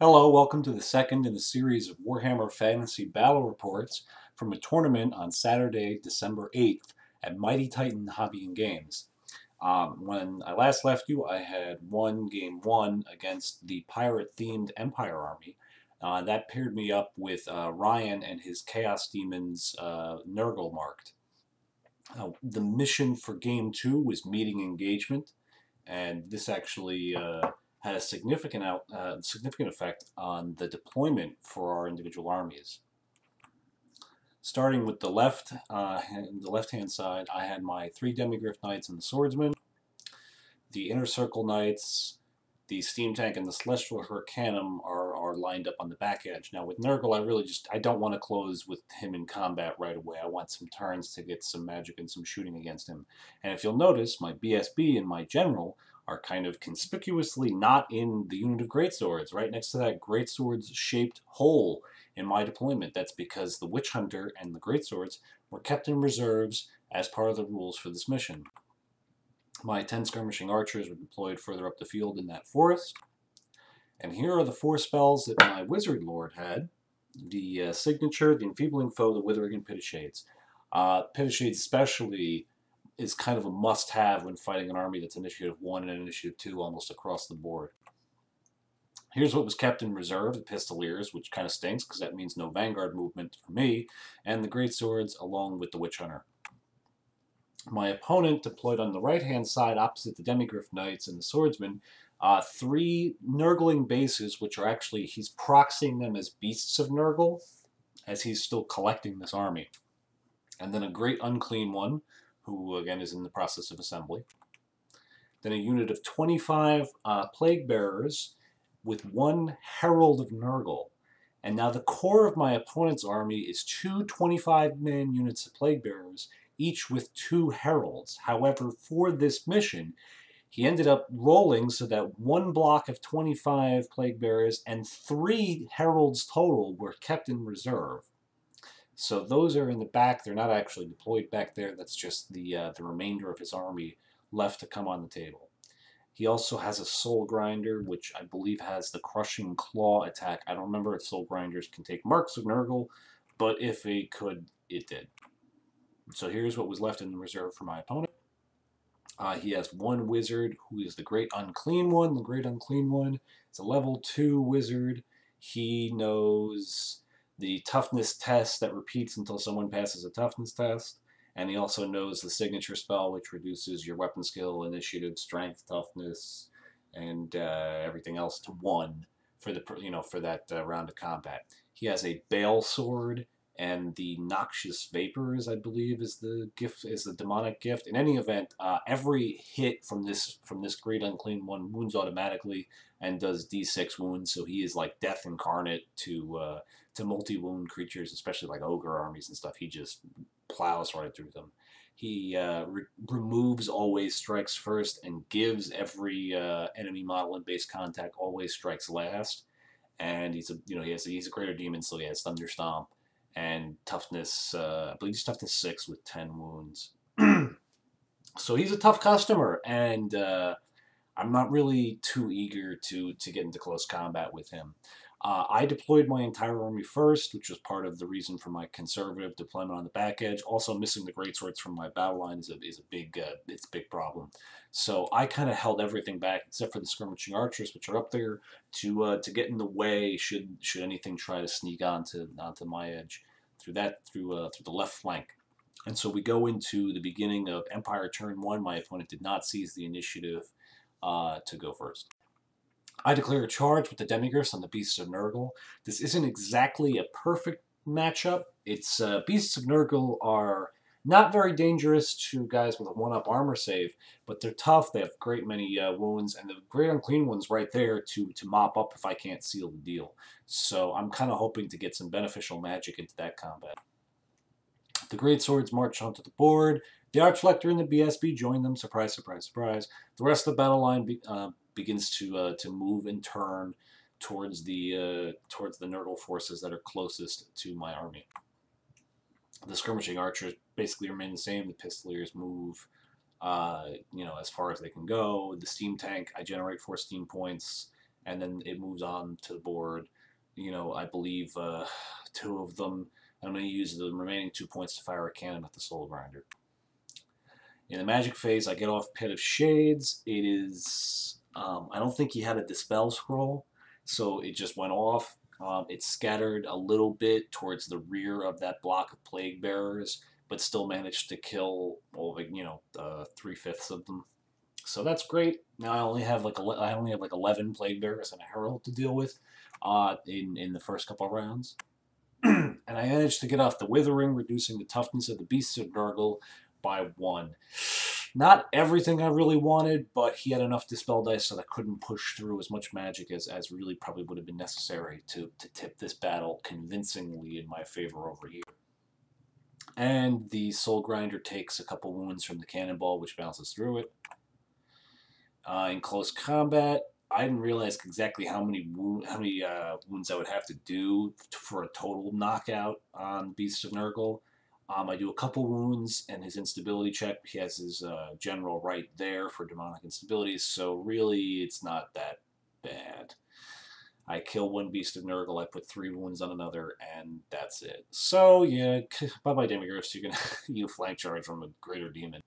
Hello, welcome to the second in the series of Warhammer Fantasy Battle Reports from a tournament on Saturday, December 8th at Mighty Titan Hobby and Games. When I last left you, I had won Game 1 against the pirate-themed Empire Army. That paired me up with Ryan and his Chaos Demons Nurgle marked. The mission for Game 2 was meeting engagement, and this actually had a significant effect on the deployment for our individual armies. Starting with the left-hand side, I had my 3 Demigryph Knights and the Swordsman, the Inner Circle Knights, the Steam Tank, and the Celestial Hurricanum are lined up on the back edge. Now with Nurgle, I don't want to close with him in combat right away. I want some turns to get some magic and some shooting against him. And if you'll notice, my BSB and my General are kind of conspicuously not in the unit of Greatswords, right next to that Greatswords-shaped hole in my deployment. That's because the Witch Hunter and the Greatswords were kept in reserves as part of the rules for this mission. My 10 skirmishing archers were deployed further up the field in that forest. And here are the 4 spells that my Wizard Lord had. The Signature, the Enfeebling Foe, the Withering, and Pitted Shades. Pitted Shades especially is kind of a must-have when fighting an army that's Initiative 1 and Initiative 2 almost across the board. Here's what was kept in reserve, the Pistoliers, which kind of stinks because that means no Vanguard movement for me, and the Greatswords along with the Witch Hunter. My opponent deployed on the right-hand side opposite the Demigryph Knights and the Swordsman 3 Nurgling bases, which are actually, he's proxying them as Beasts of Nurgle, as he's still collecting this army. And then a Great Unclean One, who again is in the process of assembly. Then a unit of 25 Plague Bearers with 1 Herald of Nurgle. And now the core of my opponent's army is 2 25-man units of Plague Bearers, each with 2 Heralds. However, for this mission, he ended up rolling so that 1 block of 25 Plague Bearers and 3 Heralds total were kept in reserve. So those are in the back. They're not actually deployed back there. That's just the remainder of his army left to come on the table. He also has a Soul Grinder, which I believe has the Crushing Claw attack. I don't remember if Soul Grinders can take marks of Nurgle, but if it could, it did. So here's what was left in the reserve for my opponent. He has 1 wizard who is the Great Unclean One. The Great Unclean One is a level 2 wizard. He knows the toughness test that repeats until someone passes a toughness test. And he also knows the signature spell, which reduces your weapon skill, initiative, strength, toughness, and everything else to 1 for that round of combat. He has a Bale Sword, and the Noxious Vapors, I believe, is the demonic gift. In any event, every hit from this Great Unclean One wounds automatically and does D6 wounds. So he is like death incarnate to multi-wound creatures, especially like ogre armies and stuff. He just plows right through them. He removes always strikes first and gives every enemy model in base contact always strikes last. And he's a greater demon, so he has Thunder Stomp and toughness. I believe he's toughness 6 with 10 wounds. So he's a tough customer, and I'm not really too eager to get into close combat with him. I deployed my entire army first, which was part of the reason for my conservative deployment on the back edge. Also, missing the Greatswords from my battle line is a big problem. So I kind of held everything back except for the skirmishing archers, which are up there to get in the way should anything try to sneak onto my edge through the left flank. And so we go into the beginning of Empire turn 1. My opponent did not seize the initiative to go first. I declare a charge with the Demigryphs on the Beasts of Nurgle. This isn't exactly a perfect matchup. It's Beasts of Nurgle are not very dangerous to guys with a 1-up armor save, but they're tough. They have great many wounds, and the Great Unclean One's right there to mop up if I can't seal the deal. So I'm kind of hoping to get some beneficial magic into that combat. The Greatswords march onto the board. The Archlector and the BSB join them. Surprise, surprise, surprise. The rest of the battle line begins to move and turn towards the Nurgle forces that are closest to my army. The skirmishing archers basically remain the same. The Pistoliers move, as far as they can go. The Steam Tank, I generate 4 steam points, and then it moves on to the board. I believe 2 of them, and I'm going to use the remaining 2 points to fire a cannon at the Soul Grinder. In the magic phase, I get off Pit of Shades. It is, I don't think he had a Dispel Scroll, so it just went off. It scattered a little bit towards the rear of that block of Plague Bearers, but still managed to kill, 3/5 of them. So that's great. Now I only have like 11 Plague Bearers and a Herald to deal with in the first couple of rounds. And I managed to get off the Withering, reducing the toughness of the Beasts of Nurgle by 1. Not everything I really wanted, but he had enough Dispel dice so that I couldn't push through as much magic as really probably would have been necessary to tip this battle convincingly in my favor over here. And the Soul Grinder takes a couple wounds from the Cannonball, which bounces through it. In close combat, I didn't realize exactly how many wounds I would have to do for a total knockout on Beast of Nurgle. I do a couple wounds and his instability check. He has his general right there for demonic instabilities, so really it's not that bad. I kill 1 Beast of Nurgle, I put 3 wounds on another, and that's it. So yeah, bye-bye Demigryphs, you flank charge from a greater demon.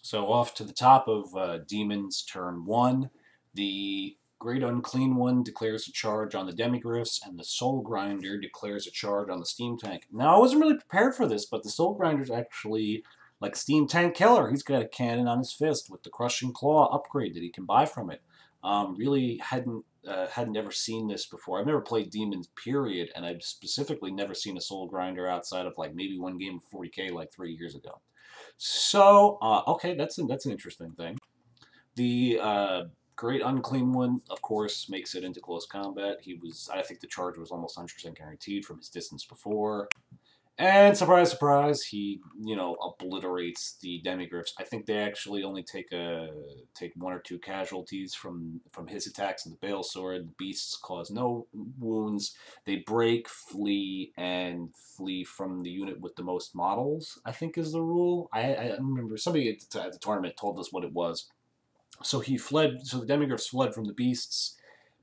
So off to the top of Demons, turn 1. The Great Unclean One declares a charge on the Demigryphs, and the Soul Grinder declares a charge on the Steam Tank. Now, I wasn't really prepared for this, but the Soul Grinder's actually like Steam Tank Killer. He's got a cannon on his fist with the Crushing Claw upgrade that he can buy from it. Really hadn't ever seen this before. I've never played Demons, period, and I've specifically never seen a Soul Grinder outside of like maybe one game of 40K like 3 years ago. So, okay, that's an interesting thing. The Great Unclean One, of course, makes it into close combat. I think the charge was almost 100% guaranteed from his distance before. And surprise, surprise, he, obliterates the Demigryphs. I think they actually only take 1 or 2 casualties from his attacks in the Bale Sword. The beasts cause no wounds. They break, flee, and flee from the unit with the most models, I think is the rule. I remember somebody at the tournament told us what it was. So he fled. So the Demigryphs fled from the beasts.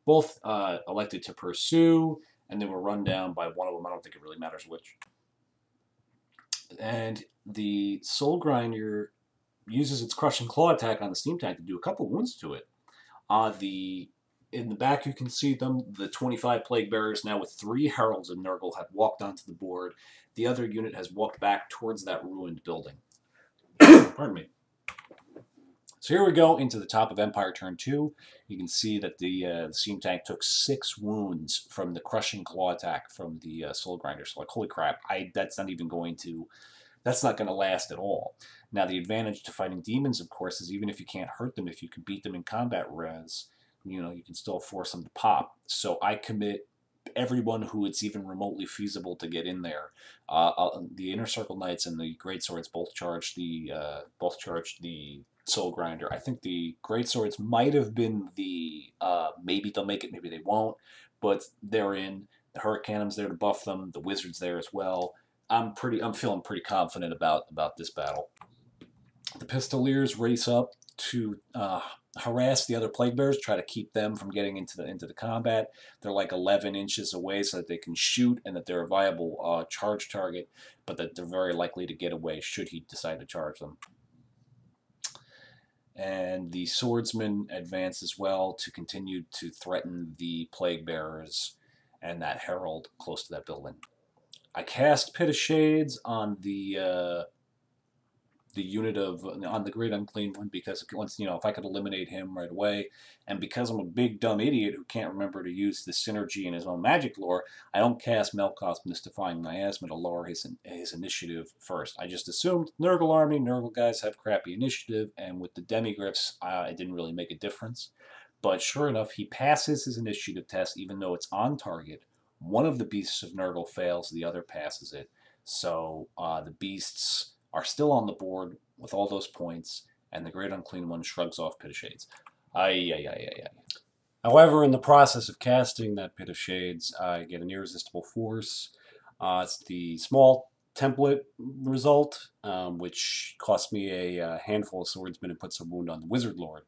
Both elected to pursue, and they were run down by one of them. I don't think it really matters which. And the Soul Grinder uses its Crushing Claw attack on the Steam Tank to do a couple wounds to it. In the back, you can see them. The 25 Plague Bearers, now with 3 Heralds of Nurgle, have walked onto the board. The other unit has walked back towards that ruined building. Pardon me. So here we go into the top of Empire turn 2. You can see that the Steam Tank took 6 wounds from the Crushing Claw attack from the Soul Grinder. So like, holy crap, that's not going to last at all. Now the advantage to fighting demons, of course, is even if you can't hurt them, if you can beat them in combat res, you can still force them to pop. So I commit everyone who it's even remotely feasible to get in there. The Inner Circle Knights and the Great Swords both charge the Soul Grinder. I think the Great Swords might have been the maybe they'll make it, maybe they won't, but they're in. The Hurricaneum's there to buff them. The Wizard's there as well. I'm feeling pretty confident about this battle. The Pistoliers race up to harass the other Plague Bearers, try to keep them from getting into the combat. They're like 11 inches away so that they can shoot and that they're a viable charge target, but that they're very likely to get away should he decide to charge them. And the Swordsman advance as well to continue to threaten the Plague Bearers and that Herald close to that building. I cast Pit of Shades on the unit on the Great Unclean One because once if I could eliminate him right away, and because I'm a big dumb idiot who can't remember to use the synergy in his own magic lore, I don't cast Melkoth's Mystifying Miasma to lower his initiative first. I just assumed Nurgle army, Nurgle guys have crappy initiative, and with the Demigryphs, it didn't really make a difference. But sure enough, he passes his initiative test even though it's on target. One of the Beasts of Nurgle fails, the other passes it. So the Beasts are still on the board with all those points, and the Great Unclean One shrugs off Pit of Shades. However, in the process of casting that Pit of Shades, I get an Irresistible Force. It's the small template result, which cost me a handful of swordsmen and puts a wound on the Wizard Lord.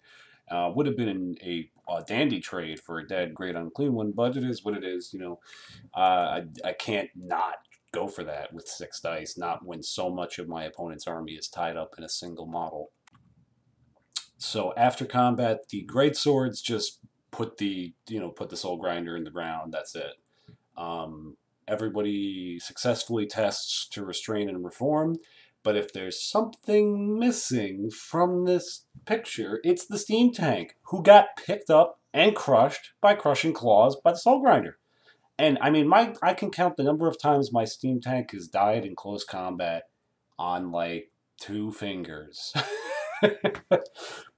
Would have been a dandy trade for a dead Great Unclean One, but it is what it is. You know, I can't not go for that with 6 dice, not when so much of my opponent's army is tied up in a single model. So after combat, the great swords just put the soul grinder in the ground. That's it. Everybody successfully tests to restrain and reform, but if there's something missing from this picture, it's the steam tank, who got picked up and crushed by crushing claws by the soul grinder. And I mean, I can count the number of times my steam tank has died in close combat on like 2 fingers.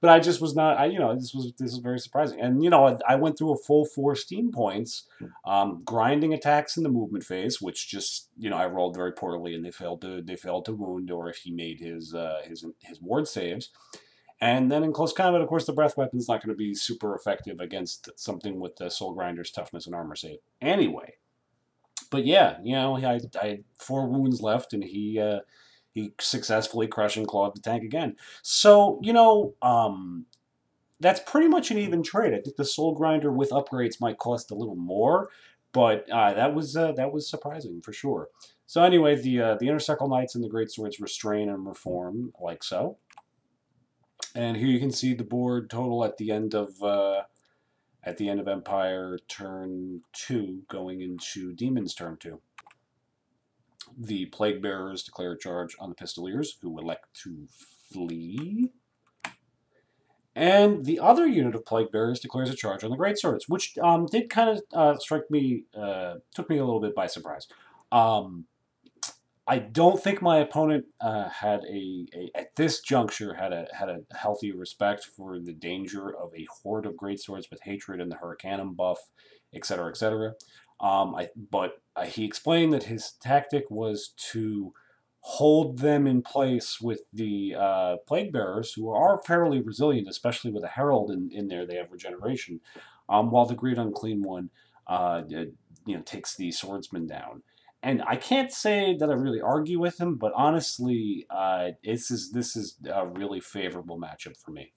But I just was not. This was very surprising. And I went through a full 4 steam points, grinding attacks in the movement phase, which just I rolled very poorly, and they failed to wound, or if he made his ward saves. And then in close combat, of course, the breath weapon is not going to be super effective against something with the soul grinder's toughness and armor save anyway. But yeah, I had 4 wounds left, and he successfully crushed and clawed the tank again. So, that's pretty much an even trade. I think the soul grinder with upgrades might cost a little more, but that was surprising for sure. So anyway, the Inner Circle Knights and the Great Swords restrain and reform like so. And here you can see the board total at the end of Empire turn 2, going into Demons turn 2. The Plague Bearers declare a charge on the Pistoliers, who elect to flee. And the other unit of Plague Bearers declares a charge on the Great Swords, which did kind of strike me, took me a little bit by surprise. I don't think my opponent had at this juncture had a healthy respect for the danger of a horde of Great Swords with hatred and the Hurricanum buff, etc., etc. But he explained that his tactic was to hold them in place with the Plague Bearers, who are fairly resilient, especially with a Herald in there. They have regeneration, while the Great Unclean One takes the Swordsman down. And I can't say that I really argue with him, but honestly, this is a really favorable matchup for me.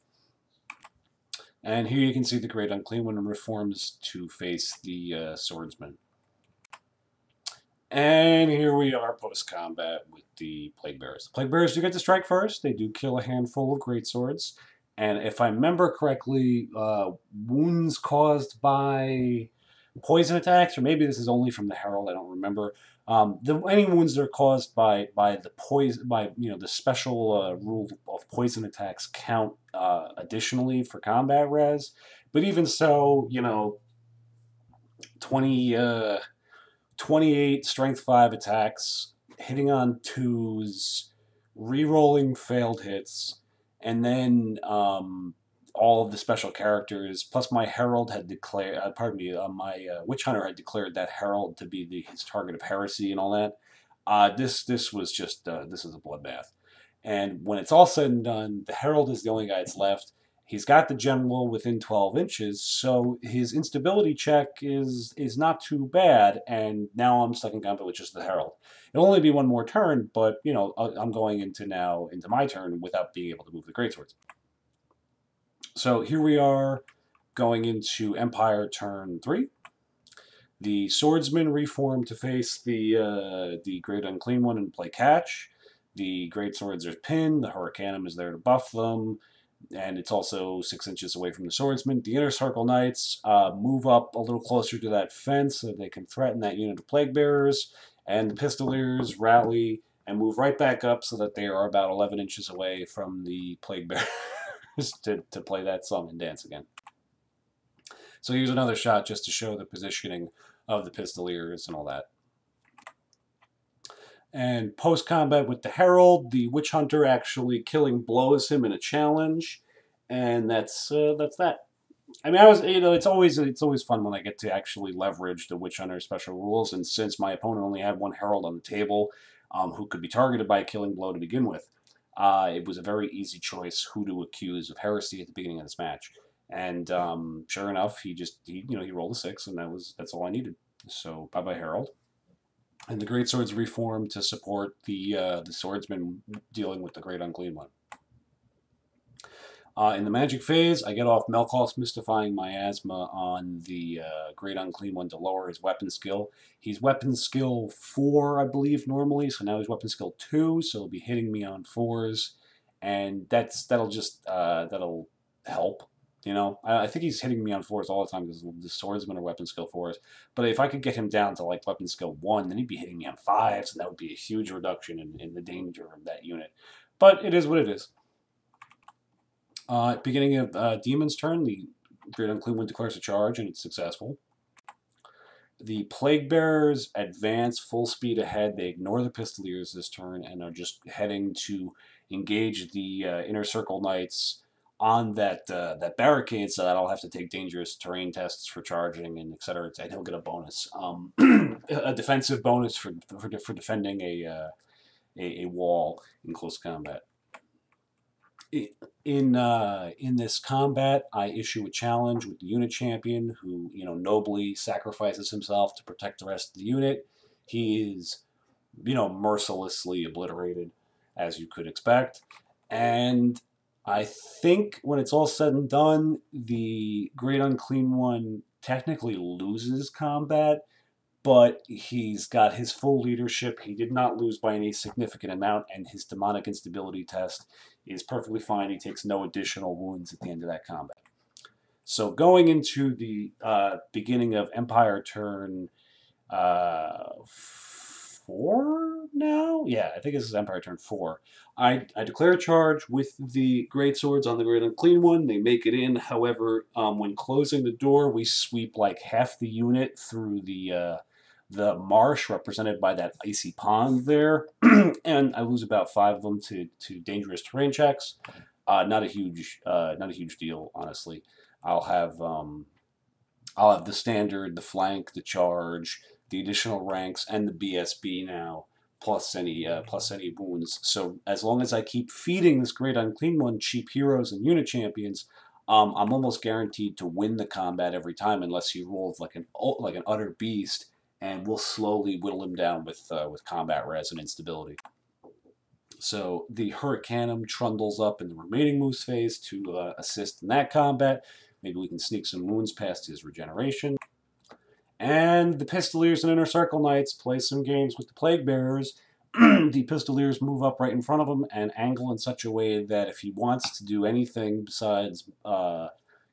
And here you can see the Great Unclean One reforms to face the Swordsman. And here we are post-combat with the Plague Bearers. The Plague Bearers do get to strike first. They do kill a handful of Great Swords. And if I remember correctly, wounds caused by poison attacks, or maybe this is only from the Herald, I don't remember. Any wounds that are caused by the poison, the special rule of poison attacks count additionally for combat res. But even so, 28 strength 5 attacks, hitting on 2s, re-rolling failed hits, and then all of the special characters, plus my Herald had declared, my Witch Hunter had declared that Herald to be his target of heresy and all that. This was just, this is a bloodbath. And when it's all said and done, the Herald is the only guy that's left. He's got the General within 12 inches, so his instability check is not too bad, and now I'm stuck in combat with just the Herald. It'll only be one more turn, but, I'm going into my turn without being able to move the Greatswords. So here we are going into Empire turn 3. The Swordsmen reform to face the Great Unclean One and play catch. The Great Swords are pinned. The Hurricanum is there to buff them. And it's also 6 inches away from the Swordsman. The Inner Circle Knights move up a little closer to that fence so they can threaten that unit of Plague Bearers. And the Pistoliers rally and move right back up so that they are about 11 inches away from the Plague Bearers. To play that song and dance again. So here's another shot just to show the positioning of the Pistoliers and all that. And post-combat with the Herald, the Witch Hunter actually killing blows him in a challenge, and that's that. I mean, it's always fun when I get to actually leverage the Witch Hunter special rules, and since my opponent only had one Herald on the table, who could be targeted by a killing blow to begin with, it was a very easy choice who to accuse of heresy at the beginning of this match. And sure enough, he rolled a 6, and that's all I needed. So bye-bye Herald. And the Great Swords reform to support the Swordsman dealing with the Great Unclean One. In the magic phase, I get off Melkoth's Mystifying Miasma on the Great Unclean One to lower his weapon skill. He's weapon skill 4, I believe, normally, so now he's weapon skill 2, so he'll be hitting me on 4s, and that'll help. You know, I think he's hitting me on 4s all the time because the swordsman are weapon skill 4s. But if I could get him down to like weapon skill 1, then he'd be hitting me on 5s, and that would be a huge reduction in the danger of that unit. But it is what it is. Beginning of Demon's turn, the Great Unclean One declares a charge, and it's successful. The Plague Bearers advance full speed ahead. They ignore the Pistoliers this turn and are just heading to engage the Inner Circle Knights on that barricade, so that I'll have to take dangerous terrain tests for charging and etc. And he'll get a bonus, a defensive bonus for defending a wall in close combat. In this combat, I issue a challenge with the unit champion, who nobly sacrifices himself to protect the rest of the unit. He is mercilessly obliterated, as you could expect, and I think when it's all said and done, the Great Unclean One technically loses combat, but he's got his full leadership. He did not lose by any significant amount, and his demonic instability test is perfectly fine. He takes no additional wounds at the end of that combat. So going into the beginning of Empire turn 4 now? Yeah, I think this is Empire turn 4. I declare a charge with the Great Swords on the Great Unclean One. They make it in. However, when closing the door, we sweep like half the unit through the marsh represented by that icy pond there, and I lose about 5 of them to dangerous terrain checks. Not a huge deal, honestly. I'll have the standard, the flank, the charge, the additional ranks, and the BSB now, plus any wounds. So as long as I keep feeding this Great Unclean One cheap heroes and unit champions, I'm almost guaranteed to win the combat every time, unless he rolls like an utter beast, and we'll slowly whittle him down with combat res and instability. So the Hurricanum trundles up in the remaining moves phase to assist in that combat. Maybe we can sneak some wounds past his regeneration. And the Pistoliers and Inner Circle Knights play some games with the Plague Bearers. The Pistoliers move up right in front of him and angle in such a way that if he wants to do anything besides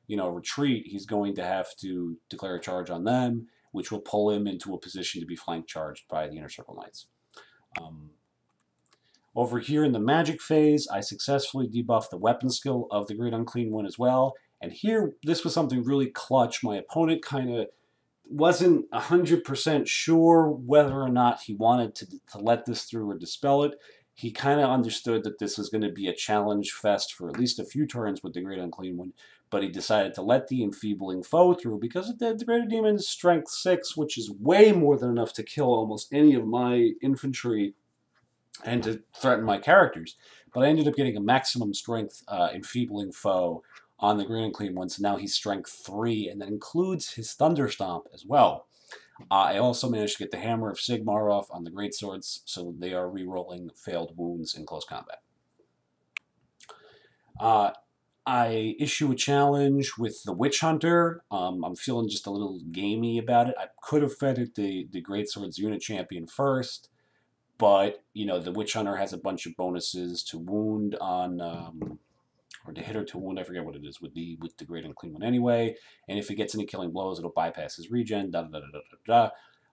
retreat, he's going to have to declare a charge on them, which will pull him into a position to be flank charged by the Inner Circle Knights. Over here in the magic phase, I successfully debuffed the weapon skill of the Great Unclean One as well. And here, this was something really clutch. My opponent kind of wasn't 100% sure whether or not he wanted to let this through or dispel it. He kind of understood that this was going to be a challenge fest for at least a few turns with the Great Unclean One, but he decided to let the enfeebling foe through because the Greater Demon's strength 6, which is way more than enough to kill almost any of my infantry and to threaten my characters. But I ended up getting a maximum strength enfeebling foe on the Great Unclean One, so now he's strength 3, and that includes his Thunderstomp as well. I also managed to get the Hammer of Sigmar off on the Great Swords, so they are re-rolling failed wounds in close combat. I issue a challenge with the Witch Hunter. I'm feeling just a little gamey about it. I could have fed the Great Swords unit champion first, but the Witch Hunter has a bunch of bonuses to wound on, or to hit or to wound, I forget what it is, with the Great Unclean One anyway. And if it gets any killing blows, it'll bypass his regen, da-da-da-da-da-da.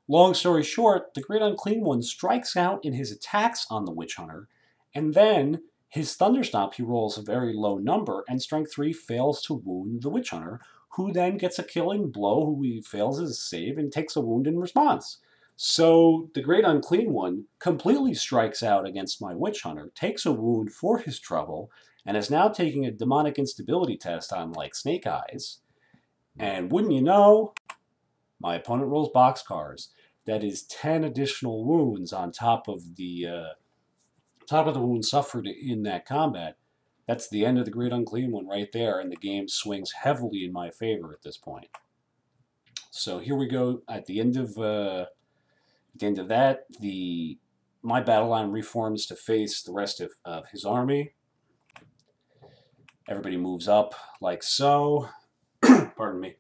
Long story short, the Great Unclean One strikes out in his attacks on the Witch Hunter, and then his Thunderstomp, he rolls a very low number, and Strength 3 fails to wound the Witch Hunter, who then gets a killing blow, who he fails his save, and takes a wound in response. So the Great Unclean One completely strikes out against my Witch Hunter, takes a wound for his trouble, and is now taking a demonic instability test on, like, Snake Eyes. And wouldn't you know, my opponent rolls boxcars. That is 10 additional wounds on top of the wounds suffered in that combat. That's the end of the Great Unclean One right there, and the game swings heavily in my favor at this point. So here we go. At the end of that, my battle line reforms to face the rest of his army. Everybody moves up like so. Pardon me.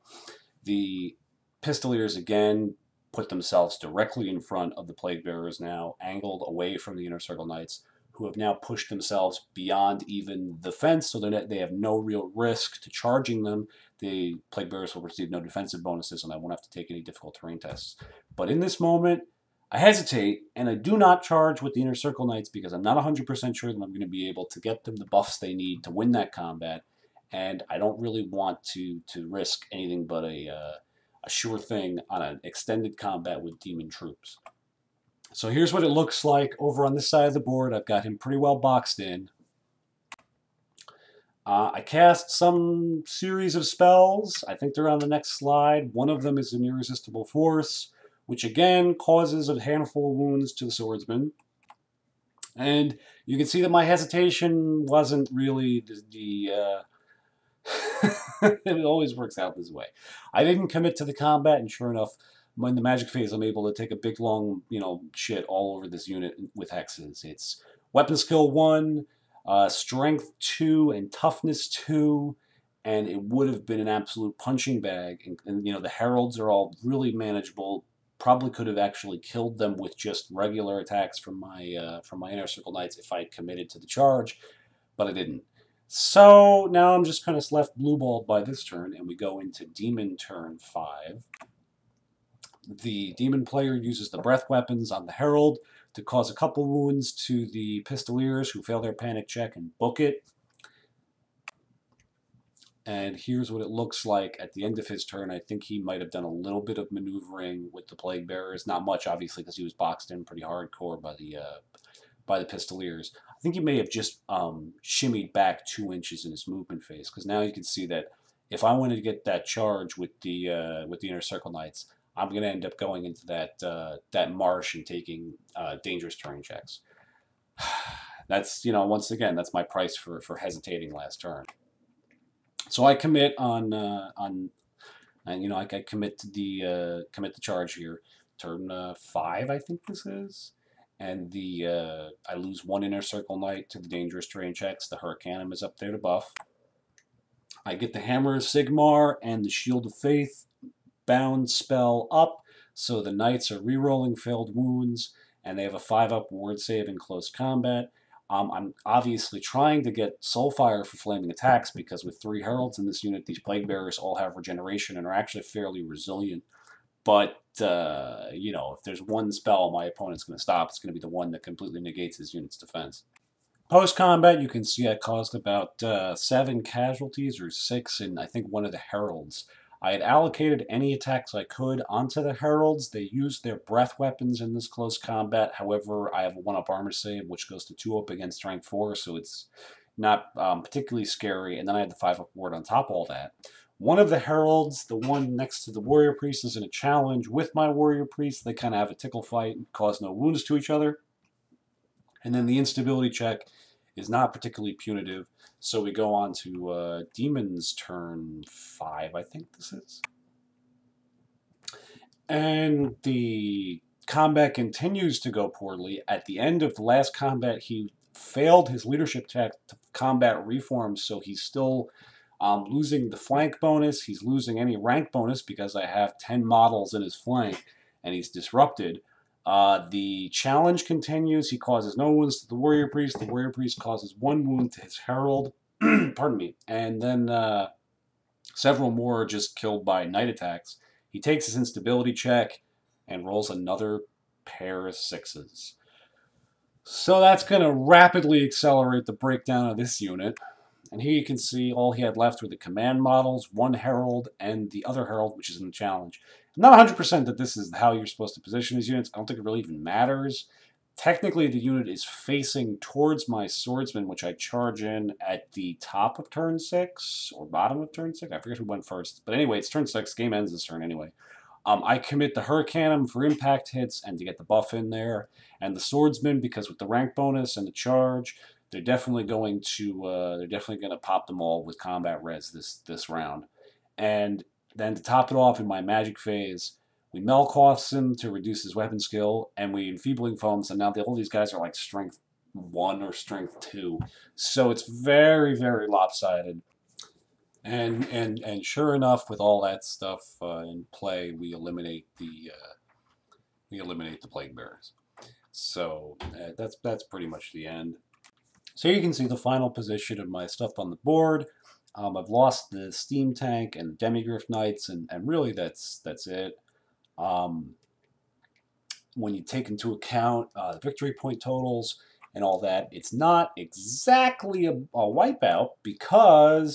The Pistoliers again put themselves directly in front of the Plague Bearers now, angled away from the Inner Circle Knights, who have now pushed themselves beyond even the fence, so that they have no real risk to charging them. The Plague Bearers will receive no defensive bonuses, and I won't have to take any difficult terrain tests. But in this moment, I hesitate, and I do not charge with the Inner Circle Knights because I'm not 100% sure that I'm going to be able to get them the buffs they need to win that combat, and I don't really want to risk anything but a sure thing on an extended combat with demon troops. So here's what it looks like over on this side of the board. I've got him pretty well boxed in. I cast some series of spells. I think they're on the next slide. One of them is an Irresistible Force, which again causes a handful of wounds to the swordsman. And you can see that my hesitation wasn't really it always works out this way. I didn't commit to the combat, and sure enough, in the magic phase, I'm able to take a big, long, shit all over this unit with hexes. It's weapon skill 1, strength 2, and toughness 2, and it would have been an absolute punching bag. And the heralds are all really manageable. Probably could have actually killed them with just regular attacks from my Inner Circle Knights if I committed to the charge, but I didn't. So now I'm just kind of left blue-balled by this turn, and we go into Demon turn 5. The Demon player uses the breath weapons on the Herald to cause a couple wounds to the Pistoliers who fail their panic check and book it. And here's what it looks like at the end of his turn. I think he might have done a little bit of maneuvering with the Plague Bearers. Not much, obviously, because he was boxed in pretty hardcore by the Pistoliers. I think he may have just shimmied back 2 inches in his movement phase, because now you can see that if I wanted to get that charge with the Inner Circle Knights, I'm going to end up going into that marsh and taking dangerous terrain checks. That's, once again, that's my price for hesitating last turn. So I commit I commit to the charge here. Turn 5, I think this is. And I lose 1 Inner Circle Knight to the dangerous terrain checks. The Hurricanum is up there to buff. I get the Hammer of Sigmar and the Shield of Faith bound spell up, so the Knights are rerolling failed wounds, and they have a 5-up ward save in close combat. I'm obviously trying to get Soulfire for flaming attacks, because with 3 Heralds in this unit, these Plague Bearers all have regeneration and are actually fairly resilient. But, if there's one spell my opponent's going to stop, it's going to be the one that completely negates his unit's defense. Post-combat, you can see I caused about 7 casualties, or 6, in I think one of the Heralds. I had allocated any attacks I could onto the Heralds. They used their breath weapons in this close combat. However, I have a 1-up armor save, which goes to 2-up against strength 4, so it's not particularly scary. And then I had the 5-up ward on top of all that. One of the Heralds, the one next to the Warrior Priest, is in a challenge with my Warrior Priest. They kind of have a tickle fight and cause no wounds to each other. And then the instability check is not particularly punitive. So we go on to Demon's turn 5, I think this is. And the combat continues to go poorly. At the end of the last combat, he failed his leadership check to combat reform, so he's still losing the flank bonus. He's losing any rank bonus because I have 10 models in his flank, and he's disrupted. The challenge continues. He causes no wounds to the Warrior Priest. The Warrior Priest causes 1 wound to his Herald. Pardon me. And then several more are just killed by Knight attacks. He takes his instability check and rolls another pair of 6s. So that's going to rapidly accelerate the breakdown of this unit. And here you can see all he had left were the command models, 1 Herald, and the other Herald, which is in the challenge. I'm not 100% that this is how you're supposed to position these units. I don't think it really even matters. Technically, the unit is facing towards my Swordsman, which I charge in at the top of turn 6, or bottom of turn 6. I forget who went first. But anyway, it's turn 6. Game ends this turn anyway. I commit the Hurricanum for impact hits and to get the buff in there. And the Swordsman, because with the rank bonus and the charge, they're definitely going to pop them all with combat res this round. And then to top it off in my magic phase, we Melkoths him to reduce his weapon skill, and we Enfeebling Foams, and now all these guys are like strength 1 or strength 2. So it's very, very lopsided. And sure enough, with all that stuff in play, we eliminate the plague bearers. So that's pretty much the end. So you can see the final position of my stuff on the board. I've lost the steam tank and demigryph knights, and really that's it. When you take into account the victory point totals and all that, it's not exactly a wipeout, because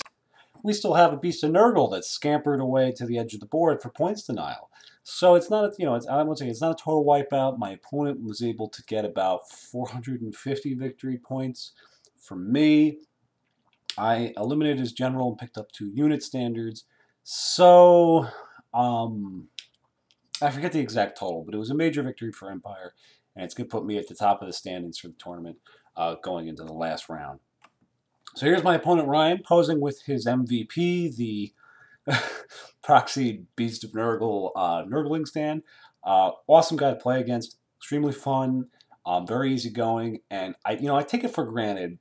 we still have a Beast of Nurgle that's scampered away to the edge of the board for points denial. So it's not, I won't say it's not a total wipeout. My opponent was able to get about 450 victory points. For me, I eliminated his general and picked up 2 unit standards. So, I forget the exact total, but it was a major victory for Empire, and it's going to put me at the top of the standings for the tournament going into the last round. So here's my opponent, Ryan, posing with his MVP, the proxy Beast of Nurgle Nurgling stand. Awesome guy to play against, extremely fun, very easygoing, and I take it for granted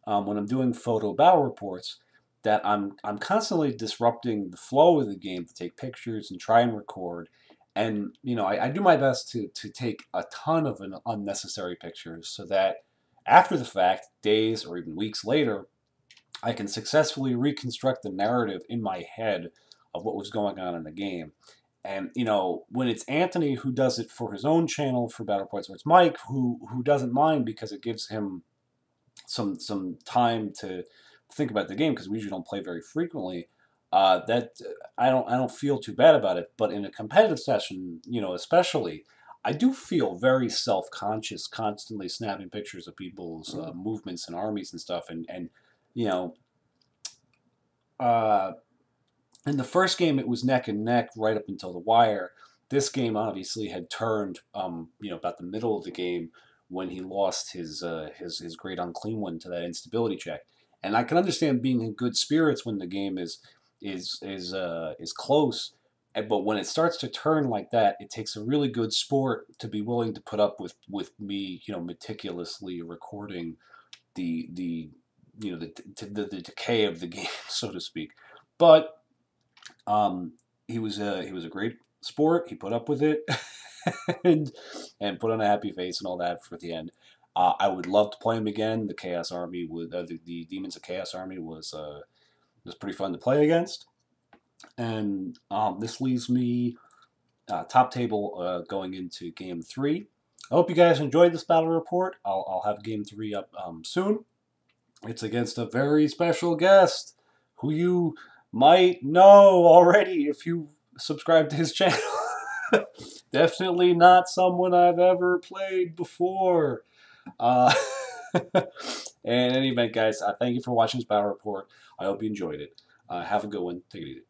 when I'm doing photo battle reports that I'm constantly disrupting the flow of the game to take pictures and try and record. And I do my best to take a ton of unnecessary pictures so that after the fact, days or even weeks later, I can successfully reconstruct the narrative in my head of what was going on in the game. And, when it's Anthony who does it for his own channel for Battle Reports, or it's Mike who doesn't mind because it gives him some time to think about the game, because we usually don't play very frequently, that I don't feel too bad about it. But in a competitive session, especially, I do feel very self-conscious, constantly snapping pictures of people's movements and armies and stuff. And in the first game, it was neck and neck right up until the wire. This game obviously had turned, about the middle of the game when he lost his great unclean one to that instability check. And I can understand being in good spirits when the game is close. But when it starts to turn like that, it takes a really good sport to be willing to put up with me, meticulously recording the decay of the game, so to speak. But he was a great sport. He put up with it and put on a happy face and all that for the end. I would love to play him again. The Chaos Army with the Demons of Chaos Army was pretty fun to play against. And this leaves me top table going into Game 3. I hope you guys enjoyed this battle report. I'll have Game 3 up soon. It's against a very special guest who you might know already if you subscribe to his channel. Definitely not someone I've ever played before. In any event, guys, thank you for watching this battle report. I hope you enjoyed it. Have a good one. Take it easy.